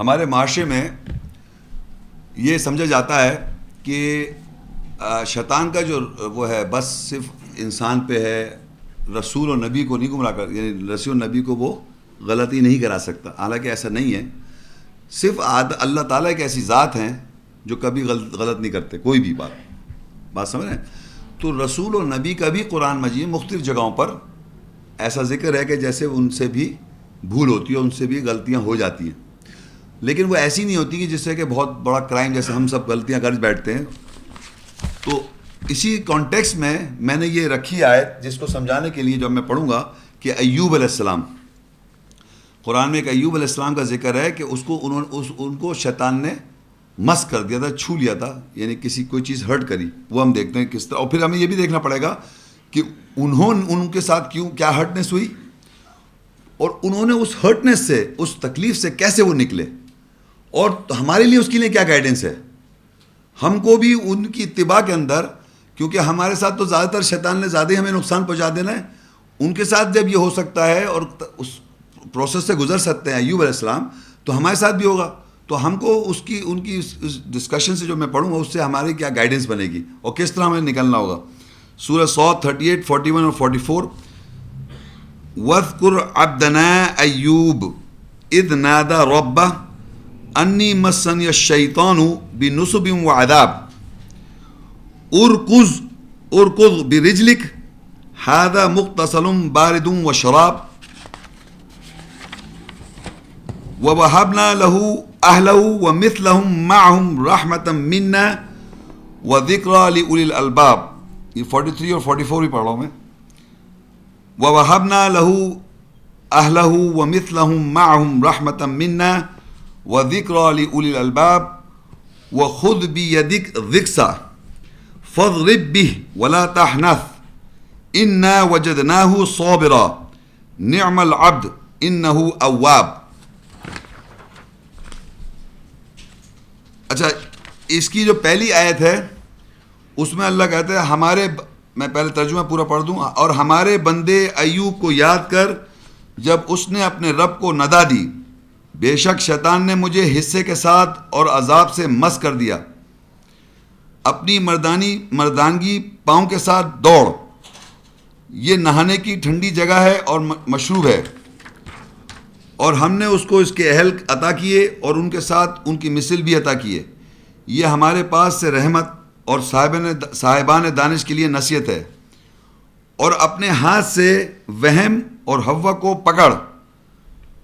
ہمارے معاشرے میں یہ سمجھا جاتا ہے کہ شیطان کا جو وہ ہے بس صرف انسان پہ ہے، رسول اور نبی کو نہیں گمراہ کر، یعنی رسول اور نبی کو وہ غلطی نہیں کرا سکتا. حالانکہ ایسا نہیں ہے. صرف اللہ تعالیٰ ایک ایسی ذات ہیں جو کبھی غلط نہیں کرتے کوئی بھی بات سمجھ رہے ہیں. تو رسول اور نبی کا بھی قرآن مجید مختلف جگہوں پر ایسا ذکر ہے کہ جیسے ان سے بھی بھول ہوتی ہے، ان سے بھی غلطیاں ہو جاتی ہیں، لیکن وہ ایسی نہیں ہوتی کہ جس سے کہ بہت بڑا کرائم جیسے ہم سب غلطیاں کر بیٹھتے ہیں. تو اسی کانٹیکس میں نے یہ رکھی آیت جس کو سمجھانے کے لیے جب میں پڑھوں گا کہ ایوب علیہ السلام، قرآن میں ایک ایوب علیہ السلام کا ذکر ہے کہ ان کو شیطان نے مس کر دیا تھا، چھو لیا تھا، یعنی کوئی چیز ہرٹ کری. وہ ہم دیکھتے ہیں کس طرح. اور پھر ہمیں یہ بھی دیکھنا پڑے گا کہ ان کے ساتھ کیا ہرٹنس ہوئی، اور انہوں نے اس ہرٹنس سے، اس تکلیف سے کیسے وہ نکلے، اور ہمارے لیے اس کے لیے کیا گائیڈنس ہے. ہم کو بھی ان کی اتباع کے اندر، کیونکہ ہمارے ساتھ تو زیادہ تر شیطان نے زیادہ ہی ہمیں نقصان پہنچا دینا ہے، ان کے ساتھ جب یہ ہو سکتا ہے اور اس پروسیس سے گزر سکتے ہیں ایوب علیہ السلام، تو ہمارے ساتھ بھی ہوگا. تو ہم کو ان کی ڈسکشن سے جو میں پڑھوں گا اس سے ہماری کیا گائیڈنس بنے گی اور کس طرح ہمیں نکلنا ہوگا. سورہ صاد 38، 41 اور 44. وَاذْكُرْ عَبْدَنَا أَيُّوبَ إِذْ نَادَى رَبَّهُ أَنِّي مَسَّنِيَ الشَّيْطَانُ بِنُصْبٍ وَعَذَابٍ اركض برجلك هذا مغتسل بارد وشراب ووهبنا له أهله ومثلهم معهم رحمة منا وذكرى لأولي الألباب. یہ 43 اور 44 بھی پڑھ رہا ہوں میں. ووهبنا له أهله ومثلهم معهم رحمة منا وذكرى لأولي الألباب وخذ بيدك ضغثا فاضرب به ولا تحنث إنا وجدناه صابرا نعم العبد إنه أواب. اچھا، اس کی جو پہلی آیت ہے اس میں اللہ کہتا ہے میں پہلے ترجمہ پورا پڑھ دوں. اور ہمارے بندے ایوب کو یاد کر جب اس نے اپنے رب کو ندا دی، بے شک شیطان نے مجھے حصے کے ساتھ اور عذاب سے مس کر دیا. اپنی مردانگی پاؤں کے ساتھ دوڑ، یہ نہانے کی ٹھنڈی جگہ ہے اور مشروب ہے، اور ہم نے اس کو اس کے اہل عطا کیے اور ان کے ساتھ ان کی مثل بھی عطا کیے. یہ ہمارے پاس سے رحمت اور صاحبان دانش کے لیے نصیحت ہے. اور اپنے ہاتھ سے وہم اور حوا کو پکڑ،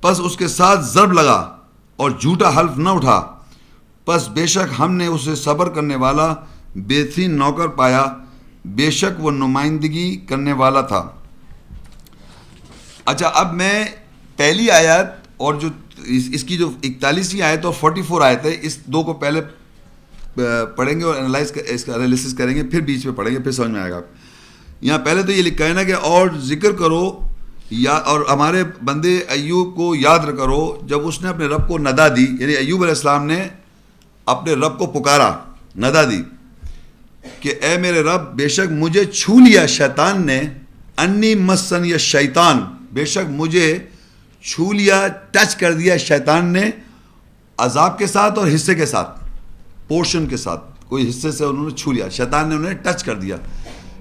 پس اس کے ساتھ ضرب لگا اور جھوٹا حلف نہ اٹھا، پس بے شک ہم نے اسے صبر کرنے والا بہترین نوکر پایا، بے شک وہ نمائندگی کرنے والا تھا. اچھا، اب میں پہلی آیت اور جو اس کی جو 41ویں آیت اور 44 آیت ہے، اس دو کو پہلے پڑھیں گے اور اس کا انالیسس کریں گے، پھر بیچ میں پڑھیں گے، پھر سمجھ میں آئے گا. یہاں پہلے تو یہ لکھا ہے نا کہ اور ذکر کرو اور ہمارے بندے ایوب کو یاد کرو جب اس نے اپنے رب کو ندا دی، یعنی ایوب علیہ السلام نے اپنے رب کو پکارا، ندا دی کہ اے میرے رب، بے شک مجھے چھو لیا شیطان نے، انی مسنی الشیطان، بے شک مجھے چھو لیا، ٹچ کر دیا شیطان نے، عذاب کے ساتھ اور حصے کے ساتھ، پورشن کے ساتھ، کوئی حصے سے انہوں نے چھو لیا، شیطان نے انہیں ٹچ کر دیا،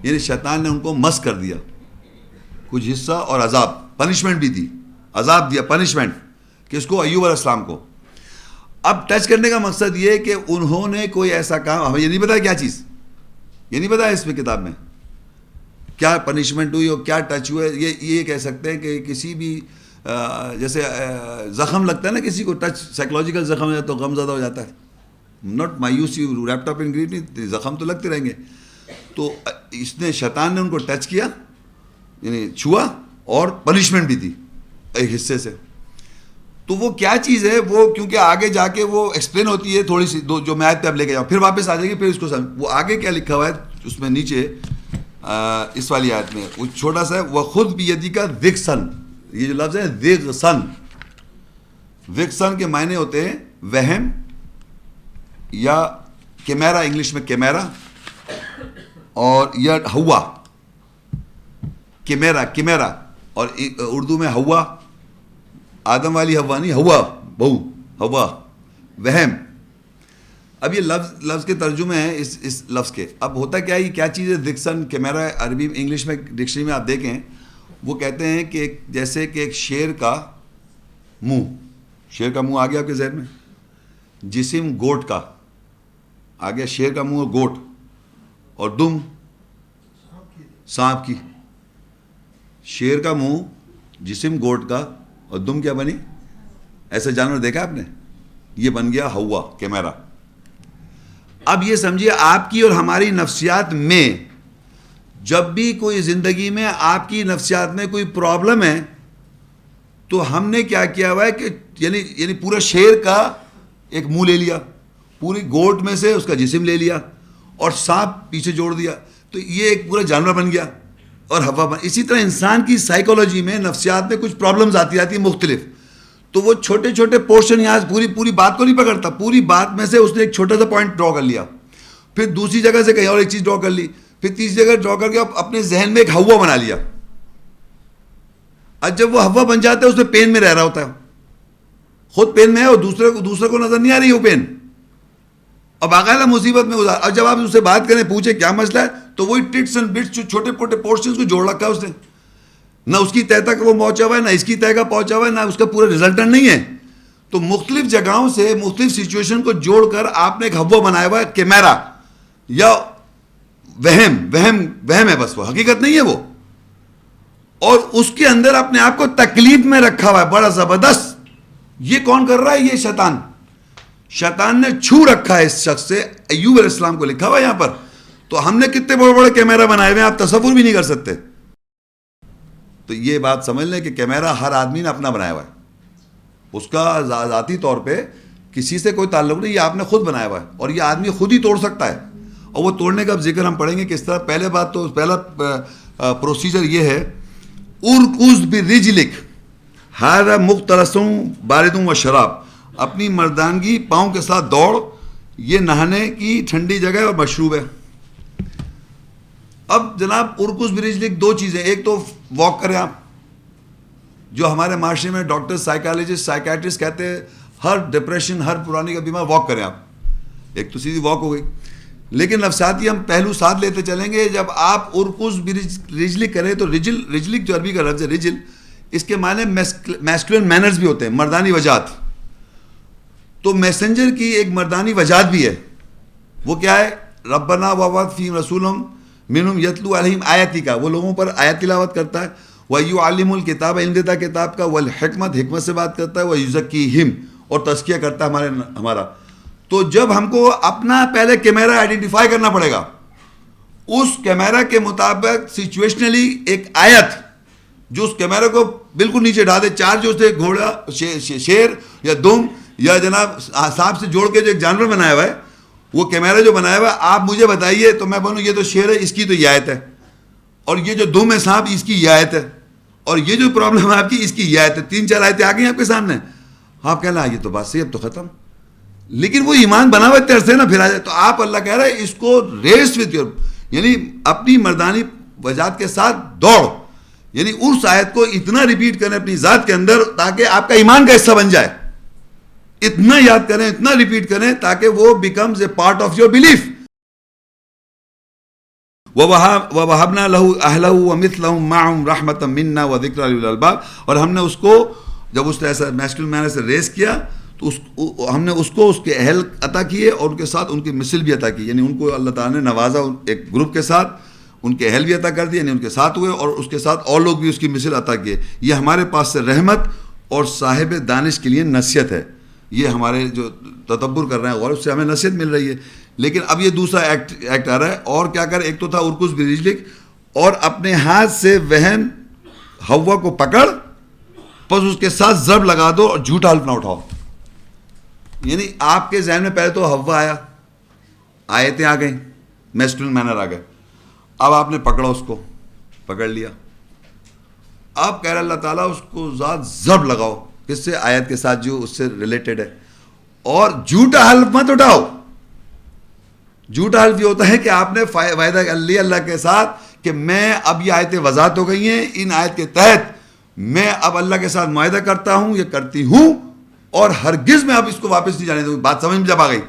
یعنی شیطان نے ان کو مس کر دیا، کچھ حصہ اور عذاب، پنشمنٹ بھی دی، عذاب دیا، پنشمنٹ کس کو؟ ایوب علیہ السلام کو. اب ٹچ کرنے کا مقصد یہ کہ انہوں نے کوئی ایسا کام، ہمیں یہ نہیں پتا کیا چیز، یہ نہیں پتا اس میں کتاب میں کیا پنشمنٹ ہوئی اور کیا ٹچ ہوا. یہ کہہ سکتے ہیں کہ کسی بھی جیسے زخم لگتا ہے نا کسی کو، ٹچ سائیکولوجیکل زخم ہو جاتا ہے تو غم زدہ ہو جاتا ہے، ناٹ مایوس you repeat up in grief, زخم تو لگتے رہیں گے. تو اس نے، شیطان نے ان کو ٹچ کیا، یعنی چھوا، اور پنشمنٹ بھی دی ایک حصے سے. تو وہ کیا چیز ہے وہ، کیونکہ آگے جا کے وہ ایکسپلین ہوتی ہے تھوڑی سی، جو میں آیت پہ اب لے کے جاؤں، پھر واپس آ جائے گی، پھر اس کو وہ آگے کیا لکھا ہوا ہے اس میں نیچے اس والی آیت میں وہ چھوٹا سا ہے، وَخُذْ بِيَدِكَ ضِغْثًا، یہ جو لفظ ہے ضِغْثًا، ضِغْثًا کے معنی ہوتے ہیں وہم یا کیمیرا، انگلش میں کیمیرا، اور یا ہوا، کیمیرا، اور اردو میں ہوا، آدم والی ہوا نہیں، ہوا بہو، ہوا وہم. اب یہ لفظ کے ترجمے ہیں اس لفظ کے. اب ہوتا کیا ہے, یہ کیا چیز ہے؟ دکسن کیمرہ عربی انگلش میں ڈکشنری میں آپ دیکھیں, وہ کہتے ہیں کہ جیسے کہ ایک شیر کا منہ, شیر کا منہ آ گیا آپ کے ذہن میں, جسم گوٹ کا آ گیا, شیر کا منہ اور گوٹ, اور دم سانپ کی. شیر کا منہ, جسم گوٹ کا, اور دم کیا بنی؟ ایسا جانور دیکھا آپ نے؟ یہ بن گیا ہوا کیمرہ. اب یہ سمجھیے آپ کی اور ہماری نفسیات میں جب بھی کوئی زندگی میں آپ کی نفسیات میں کوئی پرابلم ہے تو ہم نے کیا کیا ہوا ہے کہ یعنی پورا شیر کا ایک منہ لے لیا, پوری گوٹ میں سے اس کا جسم لے لیا, اور سانپ پیچھے جوڑ دیا, تو یہ ایک پورا جانور بن گیا اور ہوا بن. اسی طرح انسان کی سائیکولوجی میں نفسیات میں کچھ پرابلمز آتی ہیں مختلف, تو وہ چھوٹے چھوٹے پورشن یہاں پوری بات کو نہیں پکڑتا, پوری بات میں سے اس نے ایک چھوٹا سا پوائنٹ ڈرا کر لیا, پھر دوسری جگہ سے کہیں اور ایک چیز ڈرا کر لی, پھر تیسری جگہ ڈرا کر کے اپنے ذہن میں ایک ہوا بنا لیا. اب جب وہ ہوا بن جاتا ہے اس میں پین میں رہ رہا ہوتا ہے, خود پین میں ہے اور دوسرے کو نظر نہیں آ رہی وہ پین, اب باقاعدہ مصیبت میں گزار. اب جب آپ اس سے بات کریں, پوچھیں کیا مسئلہ ہے, تو وہی ٹٹس اینڈ بٹس چھوٹے چھوٹے پورشنز کو جوڑ رکھا ہے اس نے, نہ اس کی طے تک وہ پہنچا ہوا ہے, نہ اس کی طے کا پہنچا ہوا ہے, نہ اس کا پورا ریزلٹنٹ نہیں ہے. تو مختلف جگہوں سے مختلف سچویشن کو جوڑ کر آپ نے ایک ہوا بنایا ہوا ہے کیمرہ, یا وہم ہے, بس وہ حقیقت نہیں ہے وہ, اور اس کے اندر اپنے آپ کو تکلیف میں رکھا ہوا ہے بڑا زبردست. یہ کون کر رہا ہے؟ یہ شیطان نے چھو رکھا ہے اس شخص سے. ایوب علیہ السلام کو لکھا ہوا ہے یہاں پر. تو ہم نے کتنے بڑے بڑے کیمرہ بنائے ہوئے ہیں, آپ تصور بھی نہیں کر سکتے. تو یہ بات سمجھ لیں کہ کیمرہ ہر آدمی نے اپنا بنایا ہوا ہے, اس کا ذاتی طور پہ کسی سے کوئی تعلق نہیں, یہ آپ نے خود بنایا ہوا ہے, اور یہ آدمی خود ہی توڑ سکتا ہے. اور وہ توڑنے کا ذکر ہم پڑھیں گے کس طرح. پہلا پروسیجر یہ ہے, ارکض برجلک ھذا مختلط بارد و شراب, اپنی مردانگی پاؤں کے ساتھ دوڑ, یہ نہانے کی ٹھنڈی جگہ اور مشروب ہے. اب جناب ارکض برجلک دو چیزیں, ایک تو واک کریں آپ, جو ہمارے معاشرے میں ڈاکٹر سائیکالوجسٹ سائیکیٹرسٹ کہتے ہیں ہر ڈپریشن ہر پرانی کا بیمار واک کریں آپ, ایک تو سیدھی واک ہو گئی. لیکن نفسیاتی ہم پہلو ساتھ لیتے چلیں گے. جب آپ ارکض برجلک کریں تو رجلک جو عربی کا لفظ ہے رجل, اس کے معنی میسکولن مینرز بھی ہوتے ہیں, مردانی وجات. تو میسنجر کی ایک مردانی وجات بھی ہے, وہ کیا ہے؟ ربنا وابعث فیہم رسولا منہم یتلو علیہم آیاتک, وہ لوگوں پر آیت تلاوت کرتا ہے. وَيُعَلِّمُ الْكِتَابَ, علم دیتا کتاب کا. وَالْحِکمَت, حکمت سے بات کرتا ہے. وَيُزَکِّیہم, اور تزکیہ کرتا ہے ہمارا. تو جب ہم کو اپنا پہلے کیمرہ آئیڈینٹیفائی کرنا پڑے گا, اس کیمرہ کے مطابق سچویشنلی ایک آیت جو اس کیمرہ کو بالکل نیچے ڈال دے. چار جو سے گھوڑا, شیر یا دم یا جناب سانپ سے جوڑ کے جو ایک جانور بنایا ہوا ہے, وہ کیمرہ جو بنایا ہوا ہے, آپ مجھے بتائیے تو میں بولوں یہ تو شیر ہے, اس کی تو یہ آیت ہے, اور یہ جو دم ہے سانپ, اس کی یہ آیت ہے, اور یہ جو پرابلم ہے آپ کی, اس کی یہ آیت ہے. 3-4 آیتیں آ گئی آپ کے سامنے. آپ کہنا یہ تو بات صحیح, اب تو ختم. لیکن وہ ایمان بنا ہوا تیرے سے نا پھر آ جائے. تو آپ اللہ کہہ رہے ہیں اس کو ریس وتھ یور, یعنی اپنی مردانی وجات کے ساتھ دوڑ, یعنی اس آیت کو اتنا ریپیٹ کریں اپنی ذات کے اندر تاکہ آپ کا ایمان کا حصہ بن جائے. اتنا یاد کریں, اتنا ریپیٹ کریں تاکہ وہ becomes a part of your belief. وَوَهَبْنَا لَهُ أَهْلَهُ وَمِثْلَهُمْ مَعَهُمْ رَحْمَةً مِنَّا وَذِكْرًا لِأُولِي الْأَلْبَابِ, اور ہم نے اس کو جب اس نے ایسا میسکولن مینر سے ریس کیا تو ہم نے اس کو اس کے اہل عطا کیے, اور ان کے ساتھ ان کی مثل بھی عطا کی, یعنی ان کو اللہ تعالیٰ نے نوازا ایک گروپ کے ساتھ, ان کے اہل بھی عطا کر دیے, یعنی ان کے ساتھ ہوئے, اور اس کے ساتھ اور لوگ بھی اس کی مثل عطا کیے. یہ ہمارے پاس سے رحمت اور صاحب دانش کے لیے نصیحت ہے. یہ ہمارے جو تدبر کر رہے ہیں غور, اس سے ہمیں نصیحت مل رہی ہے. لیکن اب یہ دوسرا ایکٹ آ رہا ہے, اور کیا کر, ایک تو تھا ارکض برجلک, اور اپنے ہاتھ سے وہم ہوا کو پکڑ, بس اس کے ساتھ ضرب لگا دو اور جھوٹا حلف نہ اٹھاؤ. یعنی آپ کے ذہن میں پہلے تو ہوا آیا, آیتیں آ گئیں, میسکولن مینر آ گئے, اب آپ نے پکڑا, اس کو پکڑ لیا. اب کہہ رہا اللہ تعالیٰ اس کو ذات ضرب لگاؤ, کس سے؟ آیت کے ساتھ جو اس سے ریلیٹڈ ہے. اور جھوٹا حلف مت اٹھاؤ. جھوٹا حلف یہ ہوتا ہے کہ آپ نے وعدہ لیا اللہ کے ساتھ کہ میں, اب یہ آیتیں وضاحت ہو گئی ہیں, ان آیت کے تحت میں اب اللہ کے ساتھ معاہدہ کرتا ہوں, یہ کرتی ہوں, اور ہرگز میں آپ اس کو واپس نہیں جانے دوں. بات سمجھ میں جب آ گئی,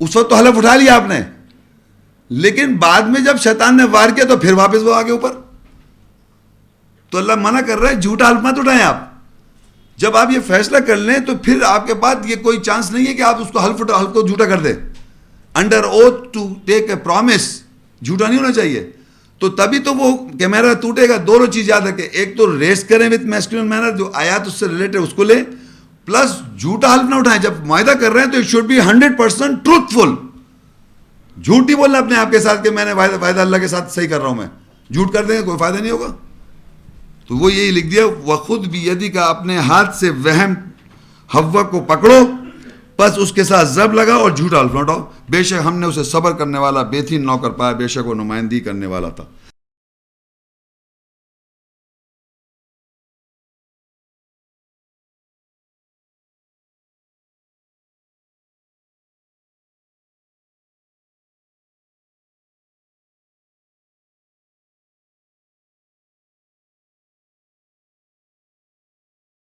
اس وقت تو حلف اٹھا لیا آپ نے, لیکن بعد میں جب شیطان نے وار کیا تو پھر واپس وہ آگے اوپر. تو اللہ منع کر رہا ہے جھوٹا حلف مت اٹھائیں آپ. جب آپ یہ فیصلہ کر لیں تو پھر آپ کے پاس یہ کوئی چانس نہیں ہے کہ آپ اس کو حلف کو جھوٹا کر دیں. Under oath to take a promise, جھوٹا نہیں ہونا چاہیے. تو تبھی تو وہ کیمرہ ٹوٹے گا. دونوں چیز یاد رکھیں, ایک تو ریس کریں وتھ میسکولن مینر, جو آیات اس سے ریلیٹڈ اس کو لیں, پلس جھوٹا حلف نہ اٹھائیں. جب معاہدہ کر رہے ہیں تو اٹ شوڈ بی 100% ٹروتھفل. جھوٹ نہیں بولنا اپنے آپ کے ساتھ کہ میں نے وعدہ اللہ کے ساتھ صحیح کر رہا ہوں. میں جھوٹ کر دیں گے کوئی فائدہ نہیں ہوگا. تو وہ یہی لکھ دیا, وخود بیدی کا, اپنے ہاتھ سے وہم حوا کو پکڑو, بس اس کے ساتھ ضرب لگا اور جھوٹا حلف نہ اٹھاؤ. بے شک ہم نے اسے صبر کرنے والا بہترین نوکر پایا, بے شک وہ نمائندگی کرنے والا تھا.